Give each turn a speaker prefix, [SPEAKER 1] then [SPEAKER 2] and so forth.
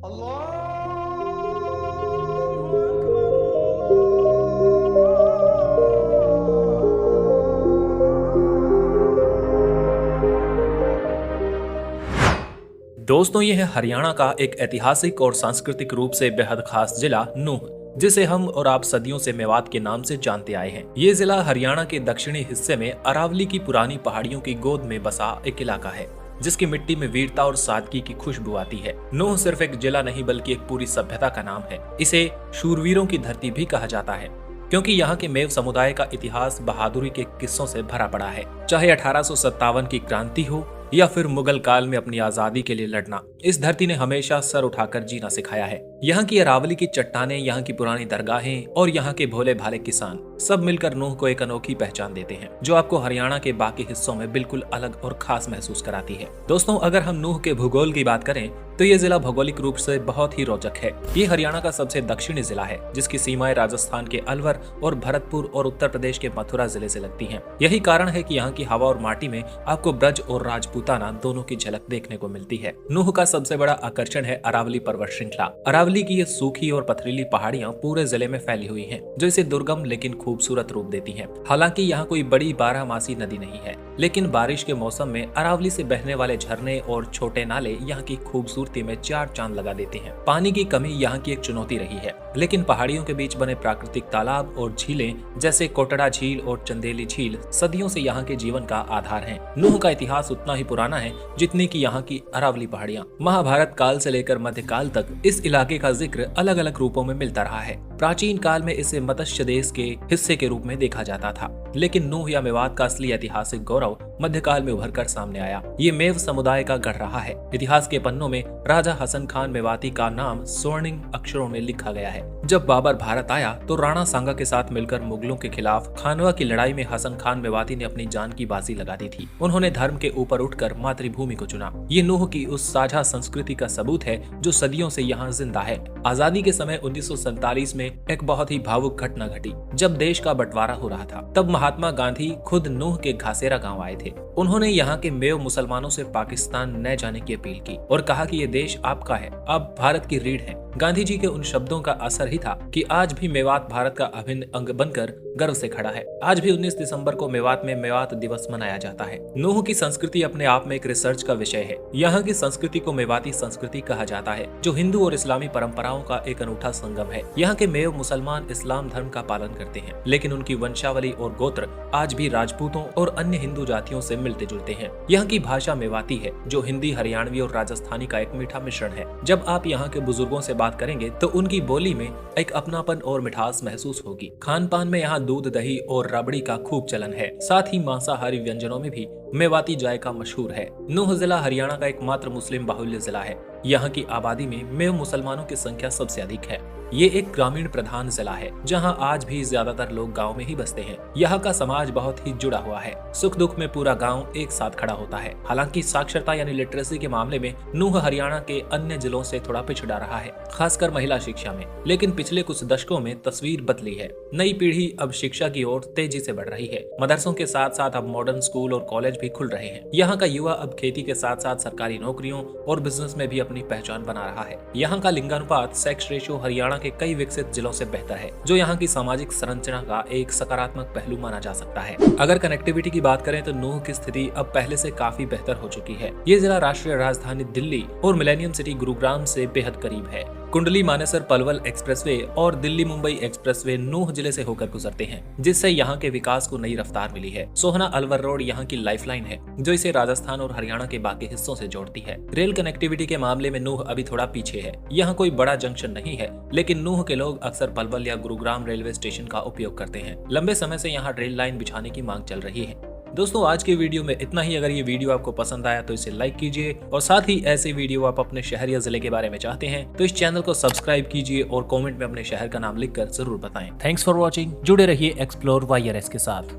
[SPEAKER 1] दोस्तों, ये है हरियाणा का एक ऐतिहासिक और सांस्कृतिक रूप से बेहद खास जिला नूंह, जिसे हम और आप सदियों से मेवात के नाम से जानते आए हैं। ये जिला हरियाणा के दक्षिणी हिस्से में अरावली की पुरानी पहाड़ियों की गोद में बसा एक इलाका है, जिसकी मिट्टी में वीरता और सादगी की खुशबू आती है। नूंह सिर्फ एक जिला नहीं बल्कि एक पूरी सभ्यता का नाम है। इसे शूरवीरों की धरती भी कहा जाता है, क्योंकि यहाँ के मेव समुदाय का इतिहास बहादुरी के किस्सों से भरा पड़ा है। चाहे 1857 की क्रांति हो या फिर मुगल काल में अपनी आजादी के लिए लड़ना, इस धरती ने हमेशा सर उठाकर जीना सिखाया है। यहाँ की अरावली की चट्टानें, यहाँ की पुरानी दरगाहें और यहाँ के भोले भाले किसान सब मिलकर नूंह को एक अनोखी पहचान देते हैं, जो आपको हरियाणा के बाकी हिस्सों में बिल्कुल अलग और खास महसूस कराती है। दोस्तों, अगर हम नूंह के भूगोल की बात करें तो ये जिला भौगोलिक रूप से बहुत ही रोचक है। ये हरियाणा का सबसे दक्षिणी जिला है, जिसकी सीमाएं राजस्थान के अलवर और भरतपुर और उत्तर प्रदेश के मथुरा जिले से लगती हैं। यही कारण है कि यहाँ की हवा और माटी में आपको ब्रज और राजपूताना दोनों की झलक देखने को मिलती है। नूंह का सबसे बड़ा आकर्षण है अरावली पर्वत श्रृंखला। अरावली की ये सूखी और पथरीली पहाड़ियां पूरे जिले में फैली हुई हैं, जो इसे दुर्गम लेकिन खूबसूरत रूप देती हैं। हालांकि यहाँ कोई बड़ी बारहमासी नदी नहीं है, लेकिन बारिश के मौसम में अरावली से बहने वाले झरने और छोटे नाले यहाँ की खूबसूरती में चार चांद लगा देते हैं। पानी की कमी यहाँ की एक चुनौती रही है, लेकिन पहाड़ियों के बीच बने प्राकृतिक तालाब और झीलें जैसे कोटड़ा झील और चंदेली झील सदियों से यहाँ के जीवन का आधार हैं। नूंह का इतिहास उतना ही पुराना है जितनी की यहाँ की अरावली पहाड़ियाँ। महाभारत काल से लेकर मध्यकाल तक इस इलाके का जिक्र अलग अलग रूपों में मिलता रहा है। प्राचीन काल में इसे मत्स्य देश के हिस्से के रूप में देखा जाता था, लेकिन नूंह या मेवात का असली ऐतिहासिक गौरव मध्यकाल में उभरकर सामने आया। ये मेव समुदाय का गढ़ रहा है। इतिहास के पन्नों में राजा हसन खान मेवाती का नाम स्वर्णिम अक्षरों में लिखा गया है। जब बाबर भारत आया तो राणा सांगा के साथ मिलकर मुगलों के खिलाफ खानवा की लड़ाई में हसन खान मेवाती ने अपनी जान की बाजी लगा दी थी। उन्होंने धर्म के ऊपर उठकर मातृभूमि को चुना। ये नूंह की उस साझा संस्कृति का सबूत है जो सदियों से यहाँ जिंदा है। आजादी के समय 1947 में एक बहुत ही भावुक घटना घटी, जब देश का बंटवारा हो रहा था। तब महात्मा गांधी खुद नूंह के घासेरा गांव आए थे। उन्होंने यहाँ के मेव मुसलमानों से पाकिस्तान न जाने की अपील की और कहा कि ये देश आपका है, आप भारत की रीढ़ हैं। गांधी जी के उन शब्दों का असर ही था कि आज भी मेवात भारत का अभिन्न अंग बनकर गर्व से खड़ा है। आज भी 19 दिसंबर को मेवात में मेवात दिवस मनाया जाता है। नूंह की संस्कृति अपने आप में एक रिसर्च का विषय है। यहाँ की संस्कृति को मेवाती संस्कृति कहा जाता है, जो हिंदू और इस्लामी परंपराओं का एक अनूठा संगम है। यहाँ के मेव मुसलमान इस्लाम धर्म का पालन करते हैं, लेकिन उनकी वंशावली और गोत्र आज भी राजपूतों और अन्य हिंदू जातियों से मिलते जुलते हैं। यहाँ की भाषा मेवाती है, जो हिंदी, हरियाणवी और राजस्थानी का एक मीठा मिश्रण है। जब आप यहाँ के बुजुर्गों से बात करेंगे तो उनकी बोली में एक अपनापन और मिठास महसूस होगी। खान पान में यहाँ दूध, दही और रबड़ी का खूब चलन है। साथ ही मांसाहारी व्यंजनों में भी मेवाती जायका मशहूर है। नूंह जिला हरियाणा का एकमात्र मुस्लिम बाहुल्य जिला है। यहाँ की आबादी में मेव मुसलमानों की संख्या सबसे अधिक है। ये एक ग्रामीण प्रधान जिला है, जहाँ आज भी ज्यादातर लोग गाँव में ही बसते हैं। यहाँ का समाज बहुत ही जुड़ा हुआ है। सुख दुख में पूरा गाँव एक साथ खड़ा होता है। हालांकि साक्षरता यानी लिटरेसी के मामले में नूंह हरियाणा के अन्य जिलों से थोड़ा पिछड़ा रहा है, खासकर महिला शिक्षा में। लेकिन पिछले कुछ दशकों में तस्वीर बदली है। नई पीढ़ी अब शिक्षा की ओर तेजी से बढ़ रही है। मदरसों के साथ साथ अब मॉडर्न स्कूल और कॉलेज भी खुल रहे हैं। यहाँ का युवा अब खेती के साथ साथ सरकारी नौकरियों और बिजनेस में भी अपनी पहचान बना रहा है। यहाँ का लिंगानुपात, सेक्स रेशियो हरियाणा के कई विकसित जिलों से बेहतर है, जो यहाँ की सामाजिक संरचना का एक सकारात्मक पहलू माना जा सकता है। अगर कनेक्टिविटी की बात करें तो नूंह की स्थिति अब पहले से काफी बेहतर हो चुकी है। ये जिला राष्ट्रीय राजधानी दिल्ली और मिलेनियम सिटी गुरुग्राम से बेहद करीब है। कुंडली मानेसर पलवल एक्सप्रेसवे और दिल्ली मुंबई एक्सप्रेसवे नूंह जिले से होकर गुजरते हैं, जिससे यहाँ के विकास को नई रफ्तार मिली है। सोहना अलवर रोड यहाँ की लाइफलाइन है, जो इसे राजस्थान और हरियाणा के बाकी हिस्सों से जोड़ती है। रेल कनेक्टिविटी के मामले में नूंह अभी थोड़ा पीछे है। यहाँ कोई बड़ा जंक्शन नहीं है, लेकिन नूंह के लोग अक्सर पलवल या गुरुग्राम रेलवे स्टेशन का उपयोग करते हैं। लंबे समय से यहाँ रेल लाइन बिछाने की मांग चल रही है। दोस्तों, आज के वीडियो में इतना ही। अगर ये वीडियो आपको पसंद आया तो इसे लाइक कीजिए, और साथ ही ऐसे वीडियो आप अपने शहर या जिले के बारे में चाहते हैं तो इस चैनल को सब्सक्राइब कीजिए और कमेंट में अपने शहर का नाम लिखकर जरूर बताएं। Thanks for watching. जुड़े रहिए एक्सप्लोर वाईआरएस के साथ।